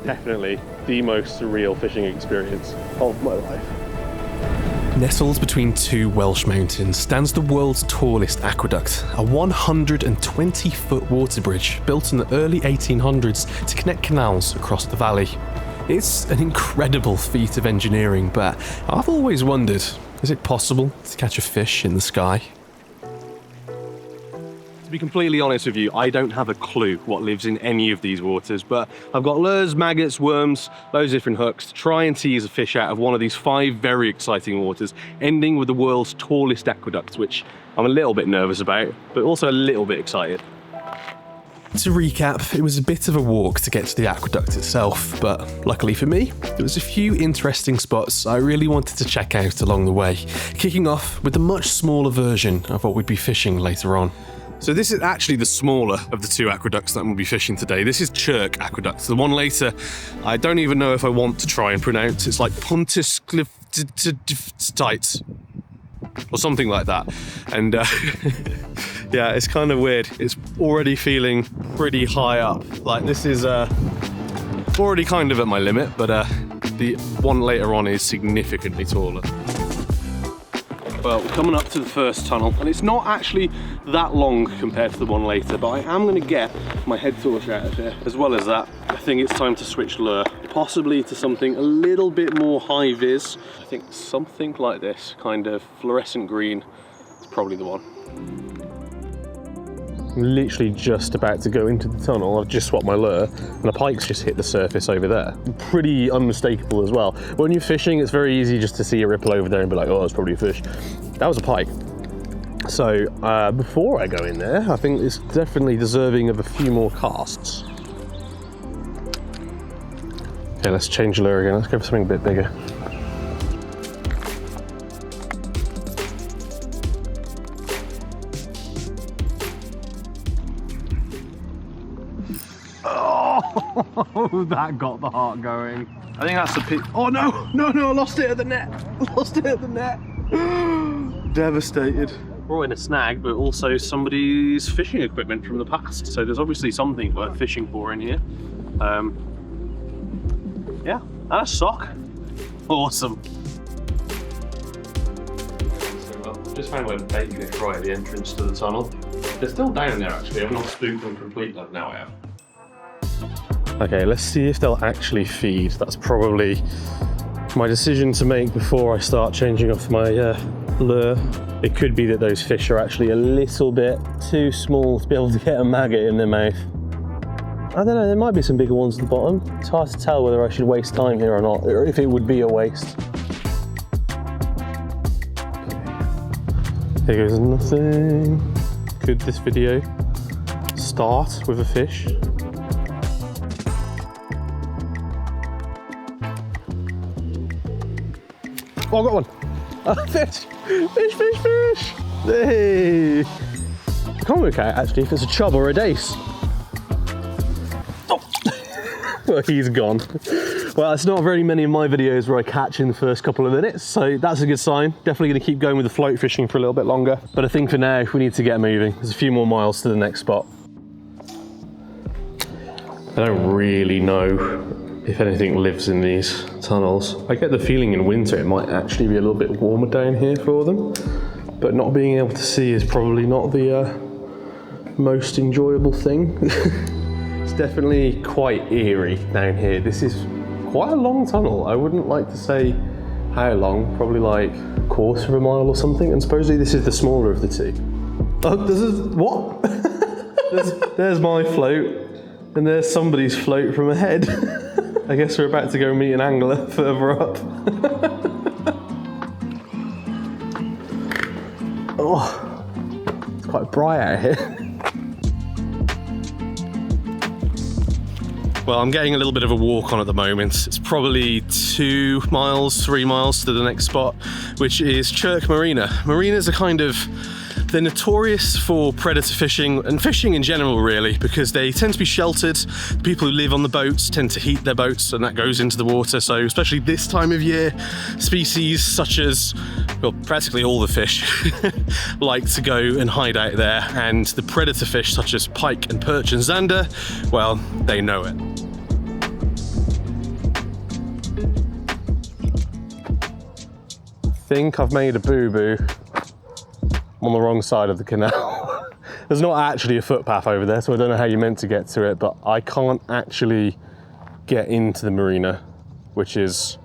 definitely the most surreal fishing experience of my life. Nestled between two Welsh mountains stands the world's tallest aqueduct, a 120-foot water bridge built in the early 1800s to connect canals across the valley. It's an incredible feat of engineering, but I've always wondered, is it possible to catch a fish in the sky? To be completely honest with you, I don't have a clue what lives in any of these waters, but I've got lures, maggots, worms, loads of different hooks to try and tease a fish out of one of these 5 very exciting waters, ending with the world's tallest aqueduct, which I'm a little bit nervous about, but also a little bit excited. To recap, it was a bit of a walk to get to the aqueduct itself, but luckily for me, there was a few interesting spots I really wanted to check out along the way, kicking off with a much smaller version of what we'd be fishing later on. So this is actually the smaller of the 2 aqueducts that we'll be fishing today. This is Chirk Aqueduct. The one later, I don't even know if I want to try and pronounce. It's like Pontisclift or something like that. And yeah, it's kind of weird. It's already feeling pretty high up. Like this is already kind of at my limit, but the one later on is significantly taller. Well, we're coming up to the first tunnel, and it's not actually that long compared to the one later, but I am going to get my head torch out of here. As well as that, I think it's time to switch lure, possibly to something a little bit more high vis. I think something like this, kind of fluorescent green, is probably the one. I'm literally just about to go into the tunnel. I've just swapped my lure and the pike's just hit the surface over there. Pretty unmistakable as well. When you're fishing, it's very easy just to see a ripple over there and be like, oh, it's probably a fish. That was a pike. So before I go in there, I think it's definitely deserving of a few more casts. Okay, let's change lure again. Let's go for something a bit bigger. Oh, that got the heart going. I think that's a pit. Oh no, I lost it at the net. Devastated. We're in a snag, but also somebody's fishing equipment from the past. So there's obviously something worth fishing for in here. Yeah, and a sock. Awesome. Just found we're baking it right at the entrance to the tunnel. They're still down there actually. I've not spooked them completely. Now I have. Okay, let's see if they'll actually feed. That's probably my decision to make before I start changing off my lure. It could be that those fish are actually a little bit too small to be able to get a maggot in their mouth. I don't know, there might be some bigger ones at the bottom. It's hard to tell whether I should waste time here or not, or if it would be a waste. Okay. Here goes nothing. Could this video start with a fish? Oh, I got one. Fish! Fish! Hey! I can't work out actually if it's a chub or a dace. Oh. Well, he's gone. Well, it's not very many of my videos where I catch in the first couple of minutes, so that's a good sign. Definitely going to keep going with the float fishing for a little bit longer. But I think for now, we need to get moving. There's a few more miles to the next spot. I don't really know if anything lives in these tunnels. I get the feeling in winter it might actually be a little bit warmer down here for them, but not being able to see is probably not the most enjoyable thing. It's definitely quite eerie down here. This is quite a long tunnel. I wouldn't like to say how long, probably like a quarter of a mile or something, and supposedly this is the smaller of the two. Oh, this is, what? there's my float, and there's somebody's float from ahead. I guess we're about to go meet an angler further up. Oh, it's quite bright out here. Well, I'm getting a little bit of a walk on at the moment. It's probably 2 miles, 3 miles to the next spot, which is Chirk Marina. Marinas are kind of, they're notorious for predator fishing and fishing in general really, because they tend to be sheltered. The people who live on the boats tend to heat their boats and that goes into the water. So especially this time of year, species such as, well, practically all the fish like to go and hide out there, and the predator fish such as pike and perch and zander, well, they know it. think I've made a boo-boo on the wrong side of the canal. There's not actually a footpath over there, so I don't know how you're meant to get to it, but I can't actually get into the marina, which is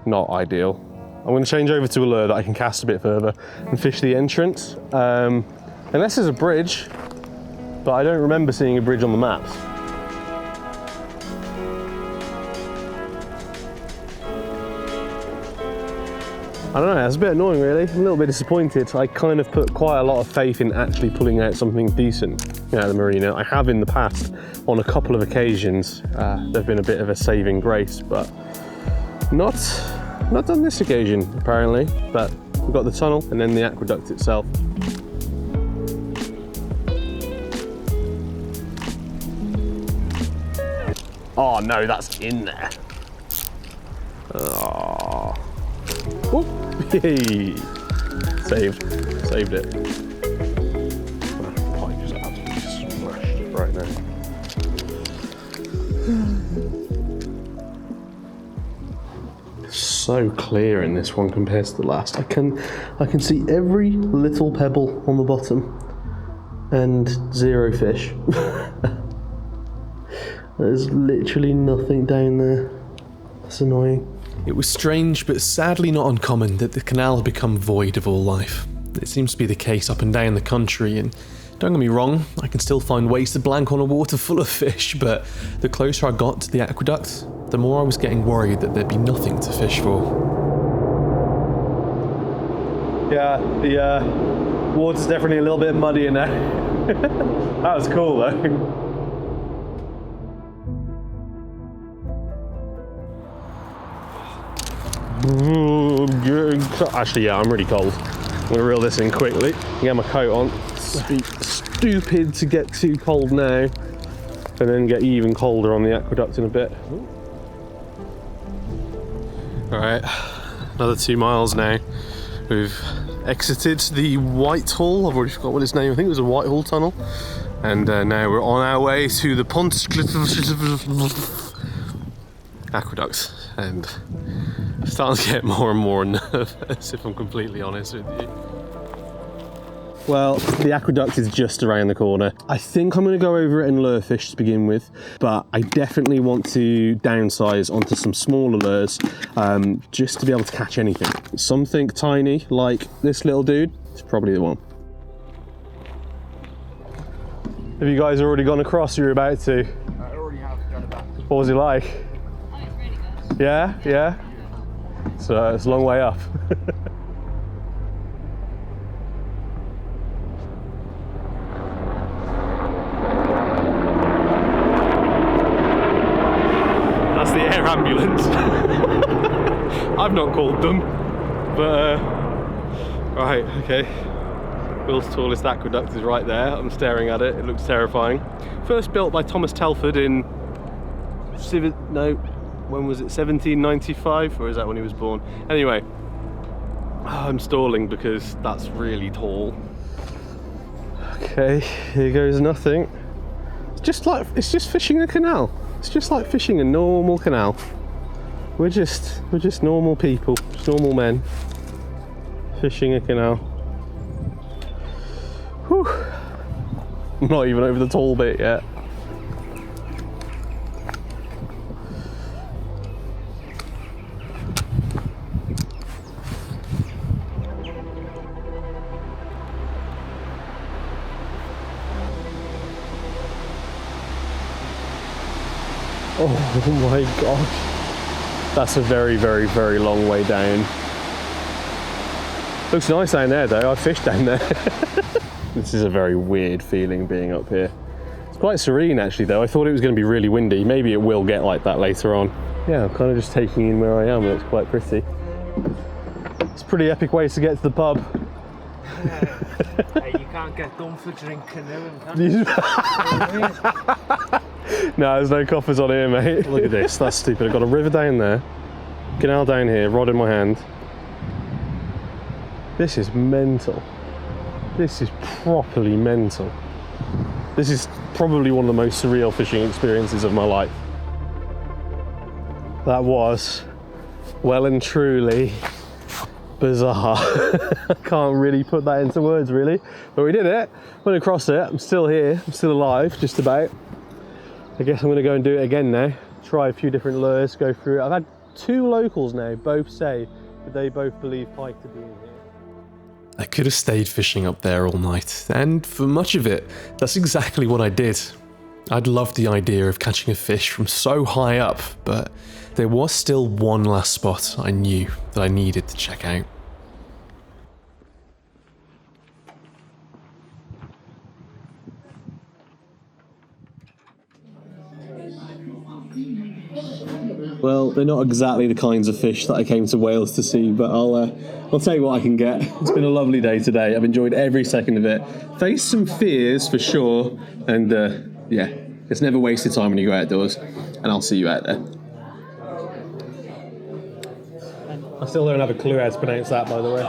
not ideal. I'm going to change over to a lure that I can cast a bit further and fish the entrance. Unless there's a bridge, but I don't remember seeing a bridge on the maps. I don't know, it's a bit annoying really. I'm a little bit disappointed. I kind of put quite a lot of faith in actually pulling out something decent out of the marina. I have in the past on a couple of occasions. There's been a bit of a saving grace, but not on this occasion apparently. But we've got the tunnel and then the aqueduct itself. Oh no, that's in there. Oh. Oh, yay! Saved it. That pipe is absolutely smashed right now. So clear in this one compared to the last. I can see every little pebble on the bottom and zero fish. There's literally nothing down there. That's annoying. It was strange, but sadly not uncommon, that the canal had become void of all life. It seems to be the case up and down the country, and don't get me wrong, I can still find ways to blank on a water full of fish, but the closer I got to the aqueduct, the more I was getting worried that there'd be nothing to fish for. Yeah, the water's definitely a little bit muddy in there. That was cool though. Actually, yeah, I'm really cold. I'm gonna reel this in quickly. Get my coat on. It'd be stupid to get too cold now, and then get even colder on the aqueduct in a bit. All right, another 2 miles now. We've exited the Whitehall. I've already forgot what its name. I think it was a Whitehall tunnel. And now we're on our way to the Aqueduct, and I'm starting to get more and more nervous, if I'm completely honest with you. Well, the aqueduct is just around the corner. I think I'm going to go over it and lure fish to begin with, but I definitely want to downsize onto some smaller lures, just to be able to catch anything. Something tiny like this little dude is probably the one. Have you guys already gone across? You're about to? I already have gone back. What was it like? Oh, it's really good. Yeah, yeah. So it's a long way up. That's the air ambulance. I've not called them, but right, okay. World's tallest aqueduct is right there. I'm staring at it. It looks terrifying. First built by Thomas Telford in when was it? 1795, or is that when he was born? Anyway, I'm stalling because that's really tall. Okay, here goes nothing. It's just fishing a canal. It's just like fishing a normal canal. We're just normal people, just normal men fishing a canal. Whew. I'm not even over the tall bit yet. Oh my gosh. That's a very, very, very long way down. Looks nice down there though. I fished down there. This is a very weird feeling being up here. It's quite serene actually though. I thought it was going to be really windy. Maybe it will get like that later on. Yeah, I'm kind of just taking in where I am. It's quite pretty. It's a pretty epic way to get to the pub. Hey, you can't get done for drinking canoeing, can you? No, there's no coppers on here, mate. Look at this, that's stupid. I've got a river down there, canal down here, rod in my hand. This is mental. This is properly mental. This is probably one of the most surreal fishing experiences of my life. That was well and truly bizarre. I can't really put that into words really, but we did it. Went across it. I'm still here. I'm still alive, just about. I guess I'm going to go and do it again now. Try a few different lures, go through it. I've had 2 locals now both say that they both believe pike to be in here. I could have stayed fishing up there all night, and for much of it, that's exactly what I did. I'd loved the idea of catching a fish from so high up, but there was still one last spot I knew that I needed to check out. Well, they're not exactly the kinds of fish that I came to Wales to see, but I'll tell you what I can get. It's been a lovely day today. I've enjoyed every second of it. Faced some fears for sure, and yeah, it's never wasted time when you go outdoors, and I'll see you out there. I still don't have a clue how to pronounce that, by the way.